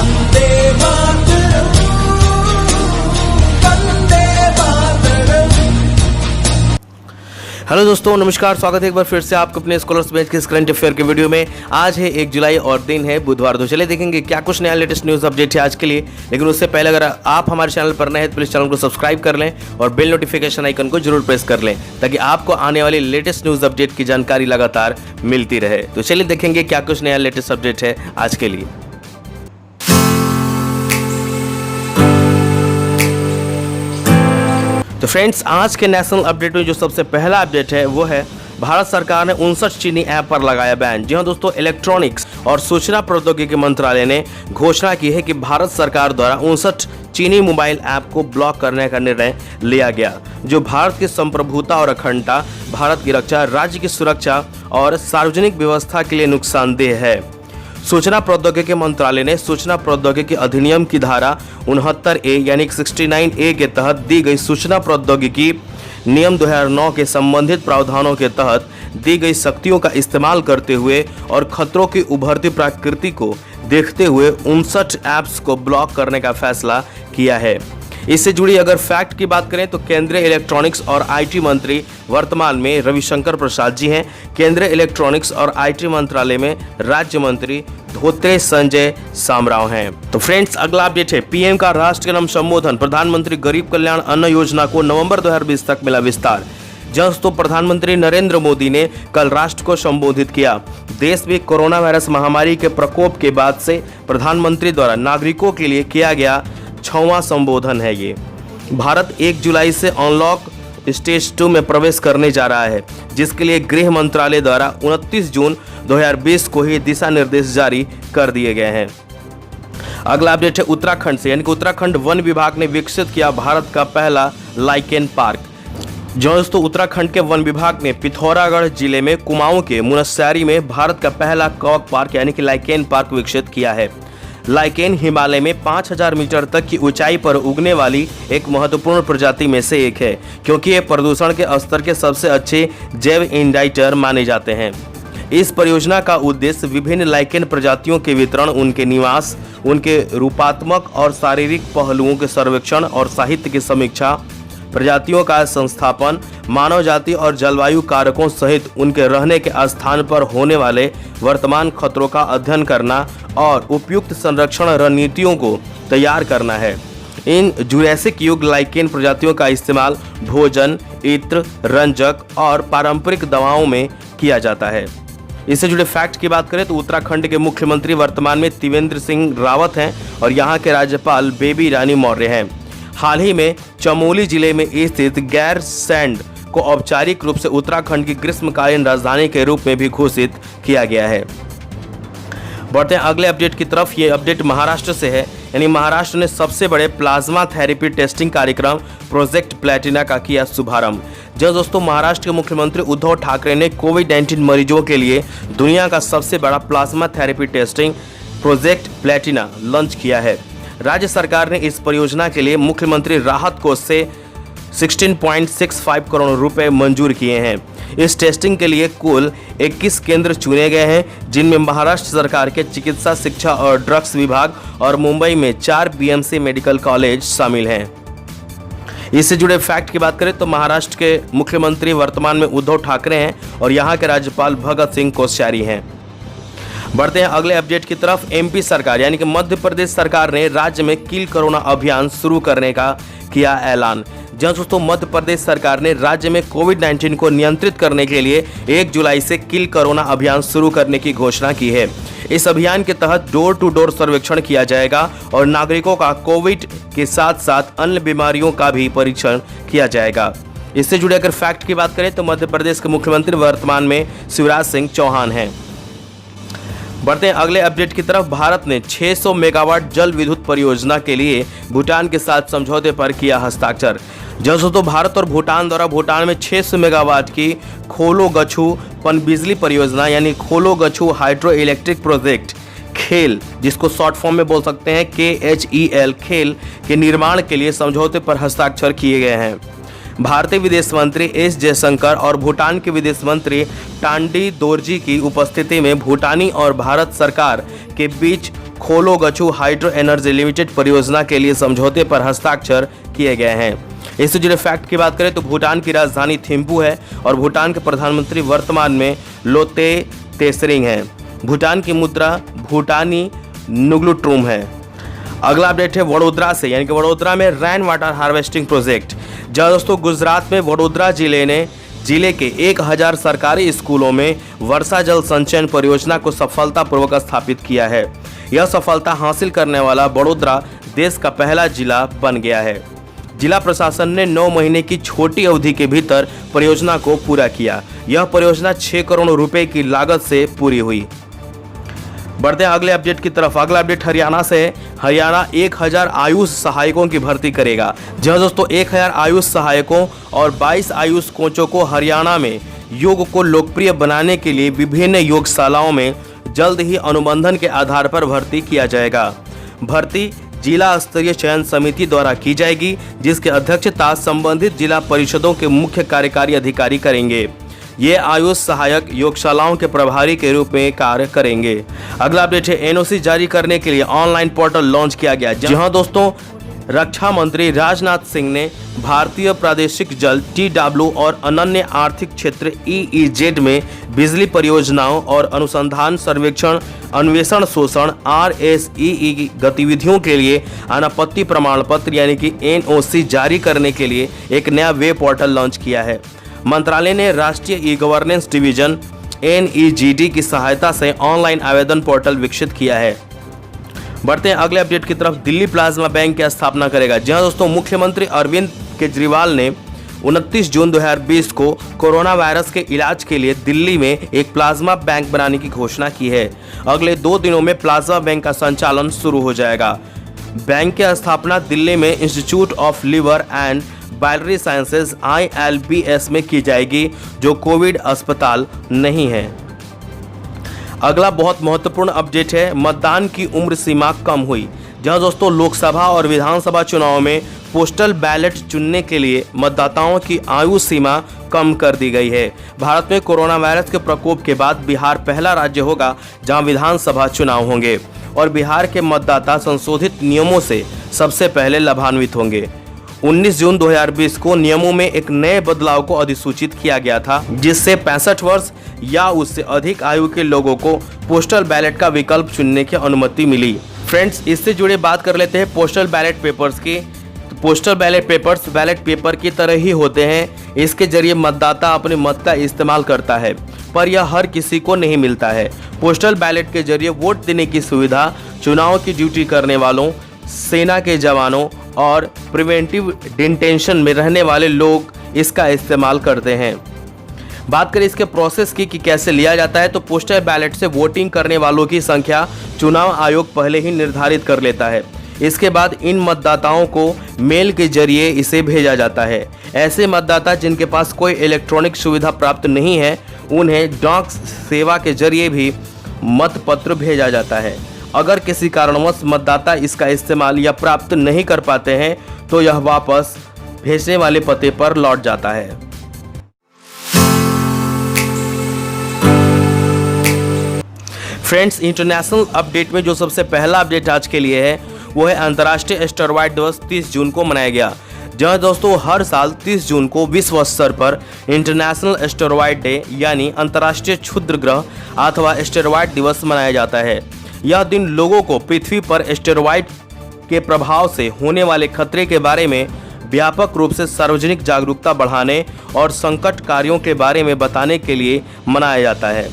Vande Mataram, Vande Mataram. Hello दोस्तों, नमस्कार। स्वागत है एक बार फिर से आपको अपने स्कॉलर्स बैच के करंट अफेयर के वीडियो में। आज है 1 जुलाई और दिन है बुधवार। तो चले देखेंगे क्या कुछ नया लेटेस्ट न्यूज़ अपडेट है आज के लिए। लेकिन उससे पहले अगर आप हमारे चैनल पर नए हैं तो प्लीज़ चैनल को सब्सक्राइब कर लें और बेल नोटिफिकेशन आइकन को जरूर प्रेस कर लें ताकि आपको आने वाली लेटेस्ट न्यूज़ अपडेट की जानकारी लगातार मिलती रहे। तो चलिए देखेंगे क्या कुछ नया लेटेस्ट अपडेट है आज के लिए। तो फ्रेंड्स, आज के नेशनल अपडेट में जो सबसे पहला अपडेट है वो है भारत सरकार ने 59 चीनी ऐप पर लगाया बैन। जी हाँ दोस्तों, इलेक्ट्रॉनिक्स और सूचना प्रौद्योगिकी मंत्रालय ने घोषणा की है कि भारत सरकार द्वारा 59 चीनी मोबाइल ऐप को ब्लॉक करने का निर्णय लिया गया जो भारत की संप्रभुता और अखंडता, भारत की रक्षा, राज्य की सुरक्षा और सार्वजनिक व्यवस्था के लिए नुकसानदेह है। सूचना प्रौद्योगिकी मंत्रालय ने सूचना प्रौद्योगिकी अधिनियम की धारा 69A यानी 69A के तहत दी गई सूचना प्रौद्योगिकी नियम 2009 के संबंधित प्रावधानों के तहत दी गई शक्तियों का इस्तेमाल करते हुए और खतरों की उभरती प्रकृति को देखते हुए 59 ऐप्स को ब्लॉक करने का फैसला किया है। इससे जुड़ी अगर फैक्ट की बात करें तो केंद्रीय इलेक्ट्रॉनिक्स और आईटी मंत्री वर्तमान में रविशंकर प्रसाद जी हैं। केंद्रीय इलेक्ट्रॉनिक्स और आईटी मंत्रालय में राज्य मंत्री धोत्रे संजय सामराव हैं। तो फ्रेंड्स, अगला अपडेट है पीएम का राष्ट्र के नाम संबोधन। प्रधानमंत्री गरीब कल्याण अन्न योजना को नवंबर 2020 तक मिला विस्तार। दोस्तों, प्रधानमंत्री नरेंद्र मोदी ने कल राष्ट्र को संबोधित किया। देश में कोरोना वायरस महामारी के प्रकोप के बाद से प्रधानमंत्री द्वारा नागरिकों के लिए किया गया 6वां संबोधन है। ये भारत 1 जुलाई से अनलॉक स्टेज 2 में प्रवेश करने जा रहा है, जिसके लिए गृह मंत्रालय द्वारा 29 जून 2020 को ही दिशा निर्देश जारी कर दिए गए हैं। अगला अपडेट है उत्तराखंड से, यानी कि उत्तराखंड वन विभाग ने विकसित किया भारत का पहला लाइकेन पार्क। दोस्तों, उत्तराखंड के वन विभाग ने पिथौरागढ़ जिले में कुमाऊं के मुनस्यारी में भारत का पहला कॉक पार्क यानी कि लाइकेन पार्क विकसित किया है। लाइकेन हिमालय में 5000 मीटर तक की ऊंचाई पर उगने वाली एक महत्वपूर्ण प्रजाति में से एक है, क्योंकि ये प्रदूषण के स्तर के सबसे अच्छे जैव इंडाइटर माने जाते हैं। इस परियोजना का उद्देश्य विभिन्न लाइकेन प्रजातियों के वितरण, उनके निवास, उनके रूपात्मक और शारीरिक पहलुओं के सर्वेक्षण और साहित्य की समीक्षा, प्रजातियों का संस्थापन, मानव जाति और जलवायु कारकों सहित उनके रहने के स्थान पर होने वाले वर्तमान खतरों का अध्ययन करना और उपयुक्त संरक्षण रणनीतियों को तैयार करना है। इन जुरैसिक युग लाइकेन प्रजातियों का इस्तेमाल भोजन, इत्र, रंजक और पारंपरिक दवाओं में किया जाता है। इससे जुड़े फैक्ट की बात करें तो उत्तराखंड के मुख्यमंत्री वर्तमान में त्रिवेंद्र सिंह रावत हैं और यहाँ के राज्यपाल बेबी रानी मौर्य हैं। हाल ही में चमोली जिले में स्थित गैर सैंड को औपचारिक रूप से उत्तराखंड की ग्रीष्मकालीन राजधानी के रूप में भी घोषित किया गया है। बढ़ते हैं अगले अपडेट की तरफ। ये अपडेट महाराष्ट्र से है, यानी महाराष्ट्र ने सबसे बड़े प्लाज्मा थेरेपी टेस्टिंग कार्यक्रम प्रोजेक्ट प्लैटिना का किया शुभारंभ। दोस्तों, महाराष्ट्र के मुख्यमंत्री उद्धव ठाकरे ने कोविड-19 मरीजों के लिए दुनिया का सबसे बड़ा plasma therapy testing project Platina launch किया है। राज्य सरकार ने इस परियोजना के लिए मुख्यमंत्री राहत कोष से 16.65 करोड़ रुपए मंजूर किए हैं। इस टेस्टिंग के लिए कुल 21 केंद्र चुने गए हैं, जिनमें महाराष्ट्र सरकार के चिकित्सा, शिक्षा और ड्रग्स विभाग और मुंबई में 4 बीएमसी मेडिकल कॉलेज शामिल हैं। इससे जुड़े फैक्ट की बात करें तो महाराष्ट्र के मुख्यमंत्री वर्तमान में उद्धव ठाकरे हैं और यहाँ के राज्यपाल भगत सिंह कोश्यारी हैं। बढ़ते हैं अगले अपडेट की तरफ। एमपी सरकार यानी कि मध्य प्रदेश सरकार ने राज्य में किल कोरोना अभियान शुरू करने का किया ऐलान। दोस्तों, मध्य प्रदेश सरकार ने राज्य में कोविड-19 को नियंत्रित करने के लिए 1 जुलाई से किल कोरोना अभियान शुरू करने की घोषणा की है। इस अभियान के तहत डोर टू डोर सर्वेक्षण किया जाएगा और नागरिकों का कोविड के साथ साथ अन्य बीमारियों का भी परीक्षण किया जाएगा। इससे जुड़े अगर फैक्ट की बात करें तो मध्य प्रदेश के मुख्यमंत्री वर्तमान में शिवराज सिंह चौहान हैं। बढ़ते हैं अगले अपडेट की तरफ। भारत ने 600 मेगावाट जल विद्युत परियोजना के लिए भूटान के साथ समझौते पर किया हस्ताक्षर। दोस्तों, भारत और भूटान द्वारा भूटान में 600 मेगावाट की खोलो गछु पनबिजली परियोजना यानी खोलो गछु हाइड्रो इलेक्ट्रिक प्रोजेक्ट खेल, जिसको शॉर्ट फॉर्म में बोल सकते हैं KHEL खेल के निर्माण के लिए समझौते पर हस्ताक्षर किए गए हैं। भारतीय विदेश मंत्री एस जयशंकर और भूटान के विदेश मंत्री टांडी दोरजी की उपस्थिति में भूटानी और भारत सरकार के बीच खोलोगछु हाइड्रो एनर्जी लिमिटेड परियोजना के लिए समझौते पर हस्ताक्षर किए गए हैं। इससे जुड़े फैक्ट की बात करें तो भूटान की राजधानी थिम्पू है और भूटान के प्रधानमंत्री वर्तमान में लोते तेसरिंग हैं। भूटान की मुद्रा भूटानी नुग्लुट्रुम है। अगला अपडेट है वडोदरा से, यानी कि वडोदरा में रेन वाटर हार्वेस्टिंग प्रोजेक्ट। जहाँ दोस्तों गुजरात में वडोदरा जिले के 1000 सरकारी स्कूलों में वर्षा जल संचयन परियोजना को सफलतापूर्वक स्थापित किया है। यह सफलता हासिल करने वाला वडोदरा देश का पहला जिला बन गया है। जिला प्रशासन ने 9 महीने की छोटी अवधि के भीतर परियोजना को पूरा किया। यह परियोजना 6 करोड़ रुपए की लागत से पूरी हुई। बढ़ते हैं अगले अपडेट की तरफ। अगला अपडेट हरियाणा से है। हरियाणा 1000 आयुष सहायकों की भर्ती करेगा। जहां दोस्तों 1000 आयुष सहायकों और 22 आयुष कोचों को हरियाणा में योग को लोकप्रिय बनाने के लिए विभिन्न योगशालाओं में जल्द ही अनुबंधन के आधार पर भर्ती किया जाएगा। भर्ती जिला स्तरीय चयन समिति द्वारा की जाएगी, जिसकी अध्यक्षता संबंधित जिला परिषदों के मुख्य कार्यकारी अधिकारी करेंगे। ये आयुष सहायक योगशालाओं के प्रभारी के रूप में कार्य करेंगे। अगला अपडेट है एनओसी जारी करने के लिए ऑनलाइन पोर्टल लॉन्च किया गया। जहां दोस्तों रक्षा मंत्री राजनाथ सिंह ने भारतीय प्रादेशिक जल TW और अनन्य आर्थिक क्षेत्र EEZ में बिजली परियोजनाओं और अनुसंधान सर्वेक्षण अन्वेषण शोषण RSEE गतिविधियों के लिए अनापत्ति प्रमाण पत्र यानी कि NOC जारी करने के लिए एक नया वेब पोर्टल लॉन्च किया है। मंत्रालय ने राष्ट्रीय ई गवर्नेंस डिवीजन NEGD की सहायता से ऑनलाइन आवेदन पोर्टल विकसित किया है। बढ़ते हैं अगले अपडेट की तरफ। दिल्ली प्लाज्मा बैंक की स्थापना करेगा। जहां दोस्तों मुख्यमंत्री अरविंद केजरीवाल ने 29 जून 2020 को कोरोना वायरस के इलाज के लिए दिल्ली में एक प्लाज्मा बैंक बनाने की घोषणा की है। अगले 2 दिनों में प्लाज्मा बैंक का संचालन शुरू हो जाएगा। बैंक की स्थापना दिल्ली में institute of liver and biliary sciences ILBS में की जाएगी, जो कोविड अस्पताल नहीं है। अगला बहुत महत्वपूर्ण अपडेट है, मतदान की उम्र सीमा कम हुई। जहां दोस्तों लोकसभा और विधानसभा चुनाव में पोस्टल बैलेट चुनने के लिए मतदाताओं की आयु सीमा कम कर दी गई है। भारत में कोरोना वायरस के प्रकोप के बाद बिहार पहला राज्य होगा जहां विधानसभा चुनाव होंगे और बिहार के मतदाता संशोधित नियमों से सबसे पहले लाभान्वित होंगे। 19 जून 2020 को नियमों में एक नए बदलाव को अधिसूचित किया गया था, जिससे 65 वर्ष या उससे अधिक आयु के लोगों को पोस्टल बैलेट का विकल्प चुनने की अनुमति मिली। फ्रेंड्स, इससे जुड़े बात कर लेते हैं पोस्टल बैलेट पेपर्स की। तो postal ballot papers ballot paper की तरह ही होते हैं। इसके जरिए मतदाता अपने मत का इस्तेमाल करता है, पर यह हर किसी को नहीं मिलता है। पोस्टल बैलेट के जरिए वोट देने की सुविधा चुनाव की ड्यूटी करने वालों, सेना के जवानों और प्रिवेंटिव डिटेंशन में रहने वाले लोग इसका इस्तेमाल करते हैं। बात करें इसके प्रोसेस की कि कैसे लिया जाता है, तो पोस्टल बैलेट से वोटिंग करने वालों की संख्या चुनाव आयोग पहले ही निर्धारित कर लेता है। इसके बाद इन मतदाताओं को मेल के जरिए इसे भेजा जाता है। ऐसे मतदाता जिनके पास कोई इलेक्ट्रॉनिक सुविधा प्राप्त नहीं है, उन्हें डाक सेवा के जरिए भी मतपत्र भेजा जाता है। अगर किसी कारणवश मतदाता इसका इस्तेमाल या प्राप्त नहीं कर पाते हैं तो यह वापस भेजने वाले पते पर लौट जाता है। फ्रेंड्स, इंटरनेशनल अपडेट में जो सबसे पहला अपडेट आज के लिए है वो है अंतर्राष्ट्रीय एस्टेरॉयड दिवस 30 जून को मनाया गया। जहां दोस्तों हर साल 30 जून को विश्व स्तर पर इंटरनेशनल एस्टेरॉयड डे यानी अंतर्राष्ट्रीय क्षुद्र ग्रह अथवा एस्टेरॉयड दिवस मनाया जाता है। यह दिन लोगों को पृथ्वी पर एस्टेरॉयड के प्रभाव से होने वाले खतरे के बारे में व्यापक रूप से सार्वजनिक जागरूकता बढ़ाने और संकट कार्यों के बारे में बताने के लिए मनाया जाता है।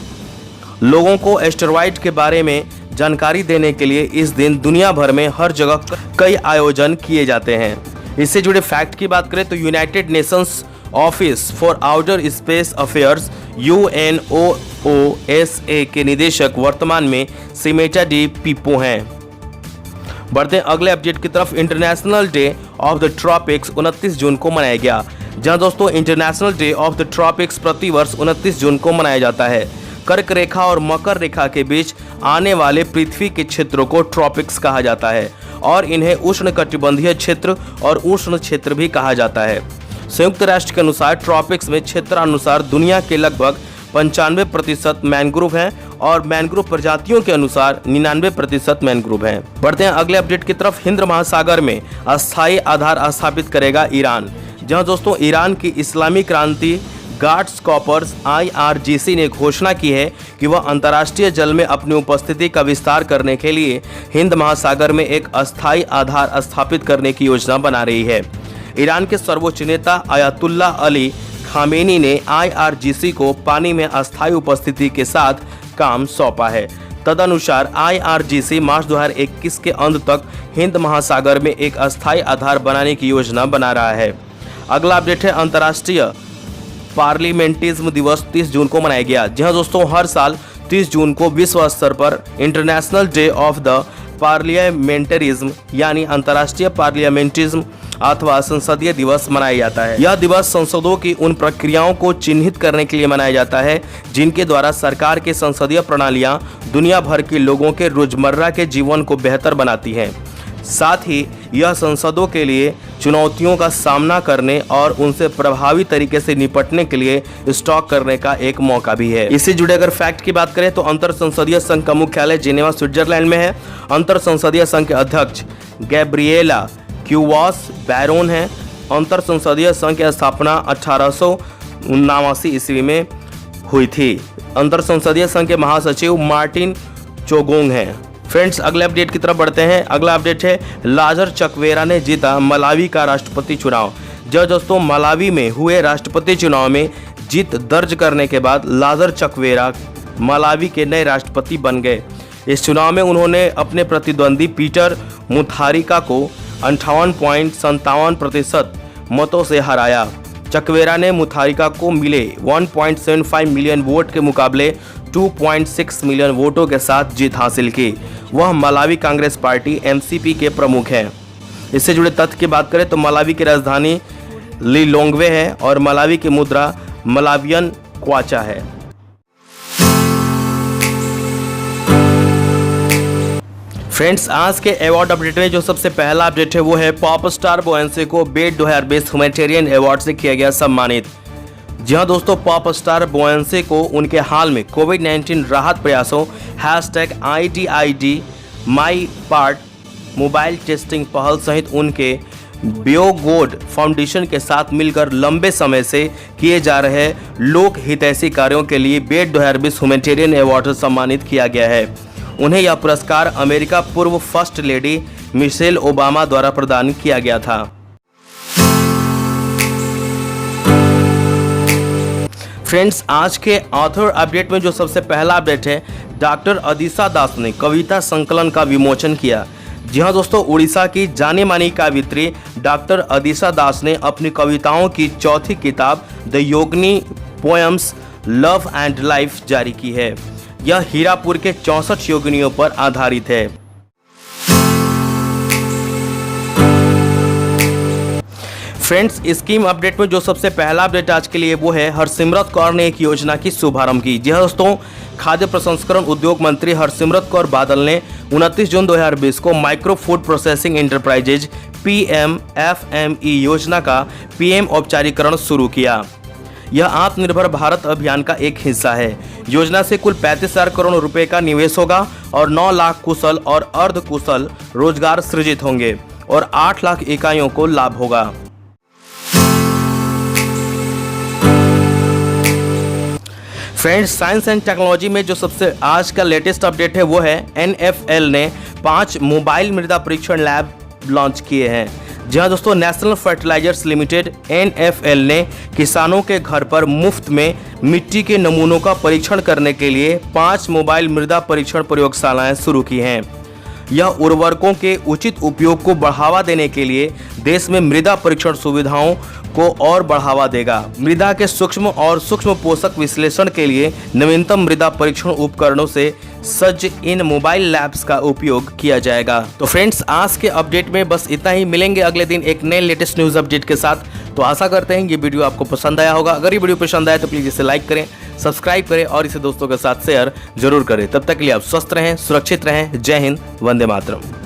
लोगों को एस्टेरॉयड के बारे में जानकारी देने के लिए इस दिन दुनिया भर में हर जगह कई आयोजन किए जाते हैं। इससे जुड़े फैक्ट की बात करें तो United Nations office for outer space affairs UNOOSA के निदेशक वर्तमान में सिमेटा डी पिपो हैं। बढ़ते हैं अगले अपडेट की तरफ। International day of the tropics 29 जून को मनाया गया। जहां दोस्तों international day of the tropics प्रतिवर्ष 29 जून को मनाया जाता है। कर्क रेखा और मकर रेखा के बीच आने वाले पृथ्वी के क्षेत्रों को ट्रॉपिक्स कहा जाता है और इन्हें उष्णकटिबंधीय क्षेत्र और उष्ण क्षेत्र भी कहा जाता है। संयुक्त राष्ट्र के अनुसार ट्रॉपिक्स में क्षेत्रानुसार दुनिया के लगभग 95% मैनग्रोव हैं और मैनग्रोव प्रजातियों के अनुसार 99% मैनग्रोव हैं। बढ़ते हैं अगले अपडेट की तरफ। हिंद महासागर में अस्थायी आधार स्थापित करेगा ईरान। जहां दोस्तों ईरान की इस्लामी क्रांति गार्ड्स कॉर्प्स IRGC ने घोषणा की है कि वह अंतर्राष्ट्रीय जल में अपनी उपस्थिति का विस्तार करने के लिए हिंद महासागर में एक अस्थायी आधार स्थापित करने की योजना बना रही है। ईरान के सर्वोच्च नेता अयातुल्लाह अली खामेनी ने IRGC को पानी में अस्थायी उपस्थिति के साथ काम सौंपा है। तदनुसार IRGC मार्च 2021 के अंत तक हिंद महासागर में एक अस्थायी आधार बनाने की योजना बना रहा है। अगला अपडेट है अंतर्राष्ट्रीय पार्लियामेंटिज्म दिवस 30 जून को मनाया गया। जी हाँ दोस्तों, हर साल 30 जून को विश्व स्तर पर इंटरनेशनल डे ऑफ द पार्लियामेंटरिज्म यानी अंतर्राष्ट्रीय पार्लियामेंटिज्म अथवा संसदीय दिवस मनाया जाता है। यह दिवस संसदों की उन प्रक्रियाओं को चिन्हित करने के लिए मनाया जाता है जिनके द्वारा सरकार की संसदीय प्रणालियां दुनिया भर के लोगों के रोजमर्रा के जीवन को बेहतर बनाती हैं। साथ ही यह संसदों के लिए चुनौतियों का सामना करने और उनसे प्रभावी तरीके से निपटने के लिए स्टॉक करने का एक मौका भी है। इससे जुड़े अगर फैक्ट की बात करें तो अंतर संसदीय संघ का मुख्यालय जिनेवा स्विट्जरलैंड में है। अंतर संसदीय संघ के अध्यक्ष गैब्रिएला क्यूवास बैरोन है। अंतर संसदीय संघ की स्थापना 1879 ईस्वी में हुई थी। अंतर संसदीय संघ के महासचिव मार्टिन चोगोंग हैं। फ्रेंड्स, अगले अपडेट की तरफ बढ़ते हैं। अगला अपडेट है लाजर चकवेरा ने जीता मलावी का राष्ट्रपति चुनाव। जो दोस्तों मलावी में हुए राष्ट्रपति चुनाव में जीत दर्ज करने के बाद लाजर चकवेरा मलावी के नए राष्ट्रपति बन गए। इस चुनाव में उन्होंने अपने प्रतिद्वंदी पीटर मुथारिका को 58.57% मतों से हराया। चकवेरा ने मुथारिका को मिले 1.75 मिलियन वोट के मुकाबले 2.6 मिलियन वोटों के साथ जीत हासिल की। वह मलावी कांग्रेस पार्टी MCP के प्रमुख हैं। इससे जुड़े तथ्य की बात करें तो मलावी की राजधानी लिलोंग्वे है और मलावी की मुद्रा मलावियन क्वाचा है। फ्रेंड्स, आज के अवार्ड अपडेट में जो सबसे पहला अपडेट है वो है पॉप स्टार बोयेंसे को बेट 2020 ह्यूमैनिटेरियन अवार्ड से किया गया सम्मानित। जी हाँ दोस्तों, पॉप स्टार बोयेंसे को उनके हाल में कोविड-19 राहत प्रयासों #IDID my part mobile testing पहल सहित उनके बियोगोड फाउंडेशन के साथ मिलकर लंबे समय से किए जा रहे लोक हितैषी कार्यों के लिए बेट 2020 ह्यूमैनिटेरियन अवार्ड से सम्मानित किया गया है। उन्हें यह पुरस्कार अमेरिका पूर्व फर्स्ट लेडी मिशेल ओबामा द्वारा प्रदान किया गया था। फ्रेंड्स, आज के ऑथर अपडेट में जो सबसे पहला अपडेट है डॉक्टर अदिशा दास ने कविता संकलन का विमोचन किया। जी हाँ दोस्तों, उड़ीसा की जानी मानी काव्यित्री डॉक्टर अदिशा दास ने अपनी कविताओं की चौथी किताब the Yogini poems love and life जारी की है। यह हीरापुर के 64 योगिनियों पर आधारित है। फ्रेंड्स, स्कीम अपडेट में जो सबसे पहला अपडेट आज के लिए वो है हरसिमरत कौर ने एक योजना की शुभारंभ की। जी हाँ दोस्तों, खाद्य प्रसंस्करण उद्योग मंत्री हरसिमरत कौर बादल ने 29 जून 2020 को micro food processing enterprises PMFME योजना का PM औपचारिकरण शुरू किया। यह आत्मनिर्भर भारत अभियान का एक हिस्सा है। योजना से कुल 35,000 करोड़ रुपए का निवेश होगा और 9 लाख कुशल और अर्ध कुशल रोजगार सृजित होंगे और 8 लाख इकाइयों को लाभ होगा। फ्रेंड्स, साइंस एंड टेक्नोलॉजी में जो सबसे आज का लेटेस्ट अपडेट है वो है NFL ने 5 मोबाइल मृदा परीक्षण लैब लॉन्च किए हैं। जी हाँ दोस्तों, नेशनल फर्टिलाइजर्स लिमिटेड NFL ने किसानों के घर पर मुफ्त में मिट्टी के नमूनों का परीक्षण करने के लिए 5 मोबाइल मृदा परीक्षण प्रयोगशालाएं शुरू की हैं। यह उर्वरकों के उचित उपयोग को बढ़ावा देने के लिए देश में मृदा परीक्षण सुविधाओं को और बढ़ावा देगा। मृदा के सूक्ष्म और सूक्ष्म पोषक विश्लेषण के लिए नवीनतम मृदा परीक्षण उपकरणों से सज्ज इन मोबाइल लैब्स का उपयोग किया जाएगा। तो फ्रेंड्स, आज के अपडेट में बस इतना ही। मिलेंगे अगले दिन एक नए लेटेस्ट न्यूज़ अपडेट के साथ। तो आशा करते हैं ये वीडियो आपको पसंद आया होगा। अगर ये वीडियो पसंद आया तो प्लीज़ इसे लाइक करें, सब्सक्राइब करें और इसे दोस्तों के साथ शेयर जरूर करें। तब तक के लिए आप स्वस्थ रहें, सुरक्षित रहें। जय हिंद, वंदे मातरम।